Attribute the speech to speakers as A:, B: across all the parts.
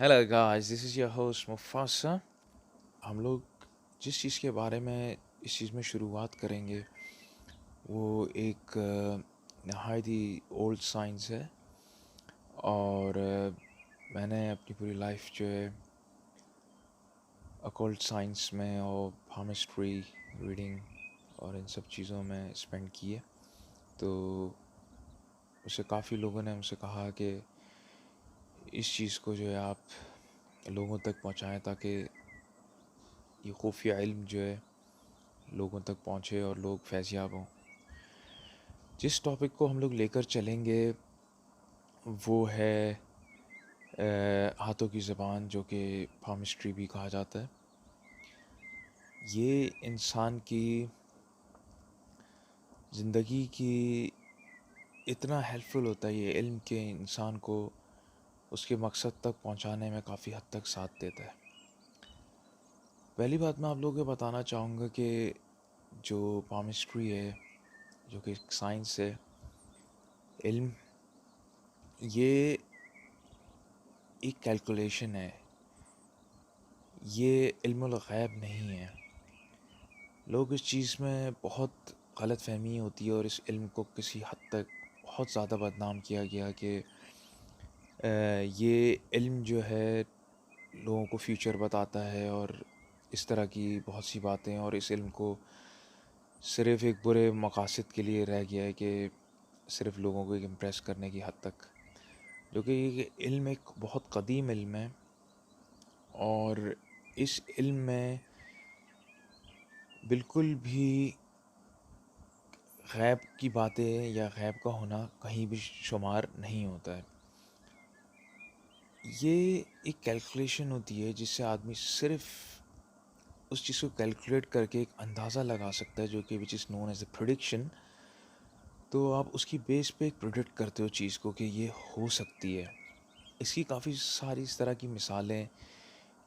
A: Hello guys, this is your host Mufasa. हम लोग जिस चीज़ के बारे में इस चीज़ में शुरुआत करेंगे वो एक नहायत ही ओल्ड साइंस है। और मैंने अपनी पूरी लाइफ जो है अकल्ट साइंस में और palmistry रीडिंग और इन सब चीज़ों में स्पेंड की है। तो उससे काफ़ी लोगों ने मुझसे कहा कि इस चीज़ को जो है आप लोगों तक पहुंचाएं ताकि ये खुफिया इल्म जो है लोगों तक पहुंचे और लोग फैज़याब हों। जिस टॉपिक को हम लोग लेकर चलेंगे वो है हाथों की ज़बान, जो कि palmistry भी कहा जाता है। ये इंसान की ज़िंदगी की इतना हेल्पफुल होता है ये इल्म के इंसान को उसके मकसद तक पहुंचाने में काफ़ी हद तक साथ देता है। पहली बात मैं आप लोगों को बताना चाहूँगा कि जो palmistry है, जो कि साइंस है, इल्म, ये एक कैलकुलेशन है। ये इल्मुल गैब नहीं है। लोग इस चीज़ में बहुत गलत फहमी होती है और इस इल्म को किसी हद तक बहुत ज़्यादा बदनाम किया गया कि ये इल्म जो है लोगों को फ्यूचर बताता है और इस तरह की बहुत सी बातें, और इस इल्म को सिर्फ़ एक बुरे मकासद के लिए रह गया है कि सिर्फ़ लोगों को एक इम्प्रेस करने की हद तक, जो कि ये इल्म एक बहुत क़दीम इल्म है। और इस इल्म में बिल्कुल भी गैब की बातें या गैब का होना कहीं भी शुमार नहीं होता है। ये एक कैलकुलेशन होती है जिससे आदमी सिर्फ उस चीज़ को कैलकुलेट करके एक अंदाज़ा लगा सकता है, जो कि which is known as a prediction. तो आप उसकी बेस पे एक प्रिडिक्ट करते हो चीज़ को कि ये हो सकती है। इसकी काफ़ी सारी इस तरह की मिसालें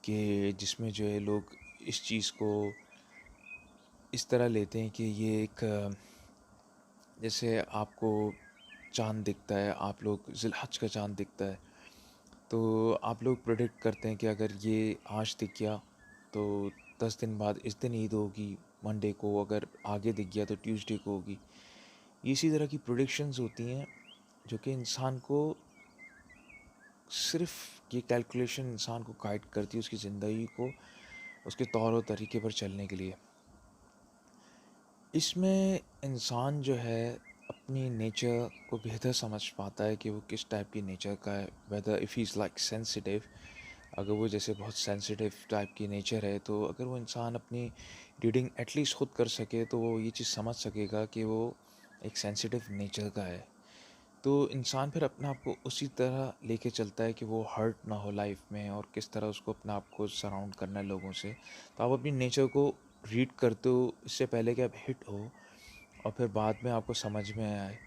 A: कि जिसमें जो है लोग इस चीज़ को इस तरह लेते हैं कि ये एक जैसे आपको चाँद दिखता है, आप लोग ज़िलहज का चाँद दिखता है, तो आप लोग प्रेडिक्ट करते हैं कि अगर ये आज दिख गया तो 10 दिन बाद इस दिन ईद होगी, मंडे को, अगर आगे दिख गया तो ट्यूसडे को होगी। इसी तरह की प्रेडिक्शंस होती हैं जो कि इंसान को सिर्फ ये कैलकुलेशन इंसान को गाइड करती है उसकी ज़िंदगी को उसके तौर और तरीके पर चलने के लिए। इसमें इंसान जो है अपनी नेचर को बेहतर समझ पाता है कि वो किस टाइप की नेचर का है। Whether if he is like sensitive, अगर वो जैसे बहुत सेंसिटिव टाइप की नेचर है, तो अगर वो इंसान अपनी रीडिंग एटलीस्ट खुद कर सके तो वो ये चीज़ समझ सकेगा कि वो एक सेंसिटिव नेचर का है। तो इंसान फिर अपने आप को उसी तरह लेके चलता है कि वो हर्ट ना हो लाइफ में, और किस तरह उसको अपने आप को सराउंड करना है लोगों से। तो आप अपनी नेचर को रीड करते हो इससे पहले कि आप हिट हो, और फिर बाद में आपको समझ में आए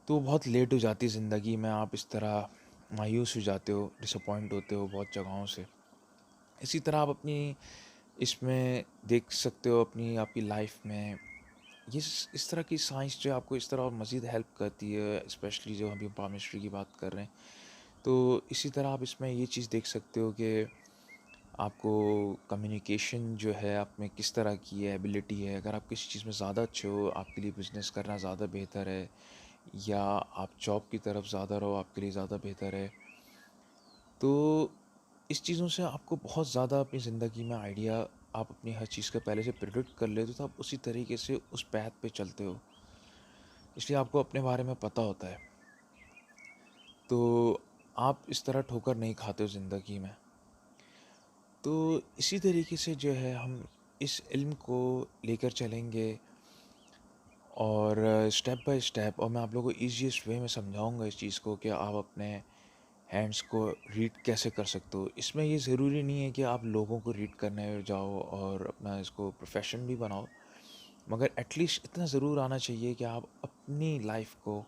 A: तो बहुत लेट हो जाती है ज़िंदगी में। आप इस तरह मायूस हो जाते हो, डिसअपॉइंट होते हो बहुत जगहों से। इसी तरह आप अपनी इसमें देख सकते हो अपनी आपकी लाइफ में ये इस तरह की साइंस जो है आपको इस तरह और मज़ीद हेल्प करती है, स्पेशली जो अभी palmistry की बात कर रहे हैं। तो इसी तरह आप इसमें ये चीज़ देख सकते हो कि आपको कम्युनिकेशन जो है आप में किस तरह की है, एबिलिटी है। अगर आप किसी चीज़ में ज़्यादा अच्छे हो, आपके लिए बिज़नेस करना ज़्यादा बेहतर है, या आप जॉब की तरफ ज़्यादा रहो, आपके लिए ज़्यादा बेहतर है। तो इस चीज़ों से आपको बहुत ज़्यादा अपनी ज़िंदगी में आइडिया, आप अपनी हर चीज़ का पहले से प्रिडिक्ट कर लेते हो, तो आप उसी तरीके से उस पैथ पे चलते हो, इसलिए आपको अपने बारे में पता होता है। तो आप इस तरह ठोकर नहीं खाते हो ज़िंदगी में। तो इसी तरीके से जो है हम इस इल्म को लेकर चलेंगे, और स्टेप बाय स्टेप, और मैं आप लोगों को ईजीएस्ट वे में समझाऊंगा इस चीज़ को कि आप अपने हैंड्स को रीड कैसे कर सकते हो। इसमें ये ज़रूरी नहीं है कि आप लोगों को रीड करने जाओ और अपना इसको प्रोफेशन भी बनाओ, मगर एटलीस्ट इतना ज़रूर आना चाहिए कि आप अपनी लाइफ को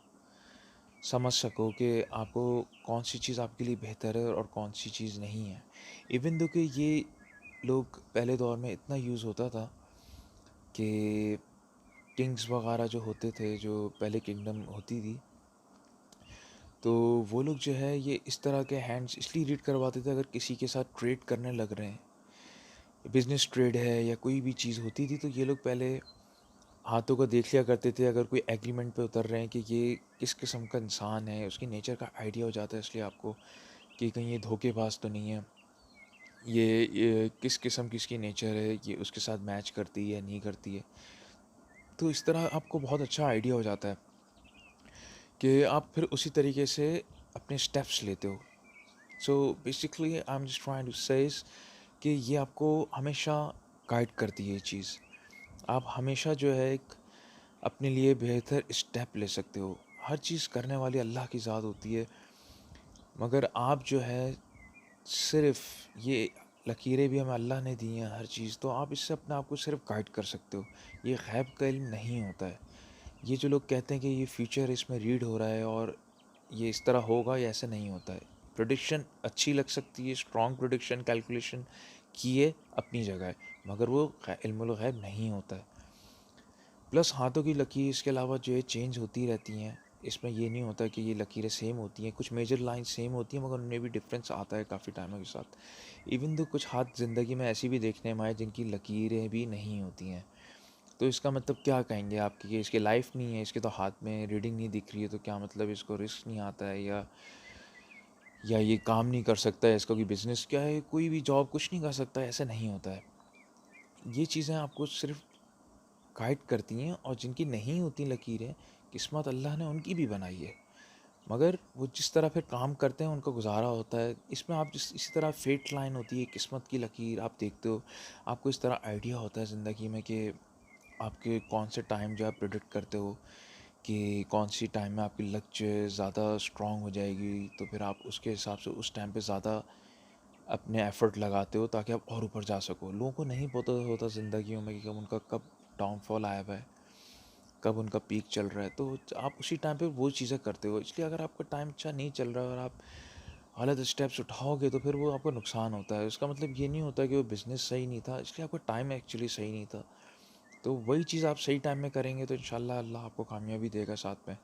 A: समझ सको कि आपको कौन सी चीज़ आपके लिए बेहतर है और कौन सी चीज़ नहीं है। इवन दो कि ये लोग पहले दौर में इतना यूज़ होता था कि किंग्स वगैरह जो होते थे, जो पहले किंगडम होती थी, तो वो लोग जो है ये इस तरह के हैंड्स इसलिए रीड करवाते थे, अगर किसी के साथ ट्रेड करने लग रहे हैं, बिजनेस ट्रेड है या कोई भी चीज़ होती थी, तो ये लोग पहले हाथों को देख लिया करते थे। अगर कोई एग्रीमेंट पे उतर रहे हैं कि ये किस किस्म का इंसान है, उसकी नेचर का आइडिया हो जाता है, इसलिए आपको कि कहीं ये धोखेबाज तो नहीं है, ये किस किस्म की इसकी नेचर है, ये उसके साथ मैच करती है या नहीं करती है। तो इस तरह आपको बहुत अच्छा आइडिया हो जाता है कि आप फिर उसी तरीके से अपने स्टेप्स लेते हो। So basically I am just trying to says कि ये आपको हमेशा गाइड करती है ये चीज़। आप हमेशा जो है एक अपने लिए बेहतर स्टेप ले सकते हो। हर चीज़ करने वाली अल्लाह की ज़ात होती है, मगर आप जो है सिर्फ़ ये लकीरें भी हमें अल्लाह ने दी हैं हर चीज़, तो आप इससे अपने आप को सिर्फ़ गाइड कर सकते हो। ये गैब का इल्म नहीं होता है। ये जो लोग कहते हैं कि ये फ्यूचर इसमें रीड हो रहा है और ये इस तरह होगा, ये ऐसे नहीं होता है। प्रेडिक्शन अच्छी लग सकती है, स्ट्रॉन्ग प्रेडिक्शन कैलकुलेशन की है अपनी जगह है, मगर वो इल्मुल गैब नहीं होता है। प्लस हाथों की लकीर इसके अलावा जो है चेंज होती रहती हैं। इसमें ये नहीं होता कि ये लकीरें सेम होती हैं, कुछ मेजर लाइन सेम होती हैं, मगर उनमें भी डिफरेंस आता है काफ़ी टाइमों के साथ। इवन दो कुछ हाथ ज़िंदगी में ऐसी भी देखने में आए जिनकी लकीरें भी नहीं होती हैं। तो इसका मतलब क्या कहेंगे आप कि इसकी लाइफ नहीं है, इसके तो हाथ में रीडिंग नहीं दिख रही है, तो क्या मतलब इसको रिस्क नहीं आता है, या ये काम नहीं कर सकता है, इसका कोई बिज़नेस क्या है, कोई भी जॉब कुछ नहीं कर सकता है, ऐसे नहीं होता है। ये चीज़ें आपको सिर्फ गाइड करती हैं, और जिनकी नहीं होती लकीरें, किस्मत अल्लाह ने उनकी भी बनाई है, मगर वो जिस तरह फिर काम करते हैं उनका गुजारा होता है। इसमें आप जिस इसी तरह फेट लाइन होती है, किस्मत की लकीर आप देखते हो, आपको इस तरह आइडिया होता है ज़िंदगी में कि आपके कौन से टाइम जो आप प्रिडिक्ट करते हो कि कौन सी टाइम में आपकी लक जो है ज़्यादा स्ट्रॉन्ग हो जाएगी, तो फिर आप उसके हिसाब से उस टाइम पे ज़्यादा अपने एफ़र्ट लगाते हो ताकि आप और ऊपर जा सको। लोगों को नहीं पता होता ज़िंदगियों में कि कब उनका कब डाउनफॉल आया हुआ है, कब उनका पीक चल रहा है, तो आप उसी टाइम पे वो चीज़ें करते हो। इसलिए अगर आपका टाइम अच्छा नहीं चल रहा है और आप गलत स्टेप्स उठाओगे, तो फिर वो आपको नुकसान होता है। इसका मतलब ये नहीं होता कि वो बिज़नेस सही नहीं था, इसलिए आपका टाइम एक्चुअली सही नहीं था। तो वही चीज़ आप सही टाइम में करेंगे तो इंशाल्लाह अल्लाह आपको कामयाबी देगा साथ में।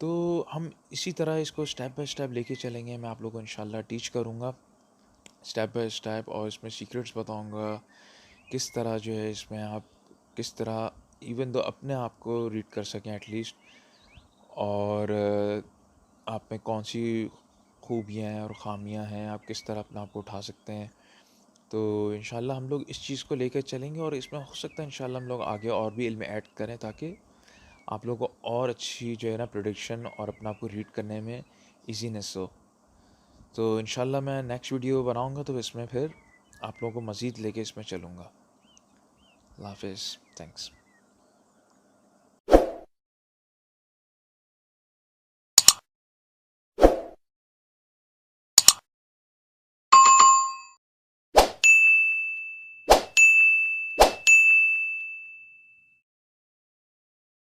A: तो हम इसी तरह इसको स्टेप बाय स्टेप लेके चलेंगे। मैं आप लोगों को इंशाल्लाह टीच करूँगा स्टेप बाय स्टेप, और इसमें सीक्रेट्स बताऊँगा किस तरह जो है इसमें आप किस तरह इवन दो अपने आप को रीड कर सकें एटलीस्ट, और आप में कौन सी खूबियाँ हैं और ख़ामियाँ हैं, आप किस तरह अपने आप को उठा सकते हैं। तो इंशाल्लाह हम लोग इस चीज़ को लेकर चलेंगे, और इसमें हो सकता है इंशाल्लाह हम लोग आगे और भी इल्म ऐड करें, ताकि आप लोगों को और अच्छी जो है ना प्रेडिक्शन और अपने आप को रीड करने में ईजीनेस हो। तो इंशाल्लाह मैं नेक्स्ट वीडियो बनाऊँगा, तो इसमें फिर आप लोगों को मज़ीद लेके इसमें चलूँगा। अल्लाह हाफ़िज़, थैंक्स।